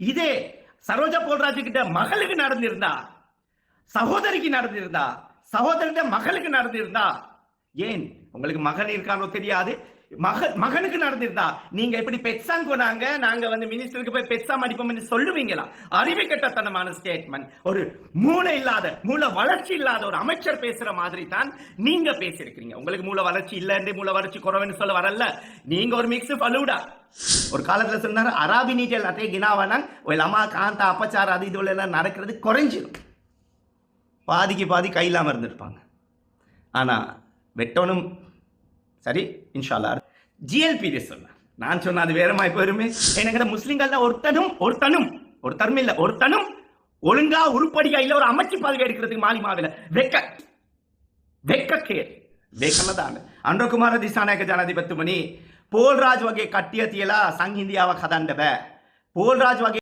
இதே சரோஜா போல்ராஜ் கிட்ட மகளுக்கு நடந்திருந்தா, சகோதரிக்கு நடந்திருந்தா, சகோதரிட மகளுக்கு நடந்திருந்தா, ஏன் உங்களுக்கு மகன் இருக்கானோ தெரியாது, மகனுக்கு நடந்திருந்தா நீங்க எப்படி பெட்சான் போனாங்க, நாங்க வந்து மினிஸ்டருக்கு போய் பெட்சாம் அடிப்போம் சொல்லுவீங்களா? அறிவு கட்டத்தனமான ஸ்டேட்மெண்ட். ஒரு மூளை இல்லாத, மூளை வளர்ச்சி இல்லாத ஒரு அமைச்சர் பேசுற மாதிரி தான் நீங்க பேசிருக்கீங்க. உங்களுக்கு மூளை வளர்ச்சி இல்ல, மூளை வளர்ச்சி குறைவுன்னு சொல்ல வரல. நீங்க ஒரு மிக்ஸ் பலூடா. ஒரு காலத்துல சொன்னாரு அராபி நீட்டல் அட்டை கினாவனா ஒரு அம்மா காந்தா அப்பச்சார அது இதுல எல்லாம் நடக்கிறது குறைஞ்சிடும். பாதிக்கு பாதி கையில்லாம இருந்திருப்பாங்க. ஆனா வெட்டணும் சரி இன்ஷால்லா. ஜிஎல்பி சொன்ன நான் சொன்ன அது வேற மாதிரி போயிருமே. எனக்கு முஸ்லிம்கள் ஒருத்தரும் இல்ல ஒருத்தனும் ஒழுங்கா உருப்படியா இல்ல ஒரு அமைச்சு பதவி எடுக்கிறதுக்கு மாலிமாவில வெக்கதான் අනුරකුමාර දිසානායක ජනාධිපතිතුමනි, පෝල් රාජ් වගේ කට්ටිය තියලා සංහිඳියාවක් හදන්න බෑ. පෝල් රාජ් වගේ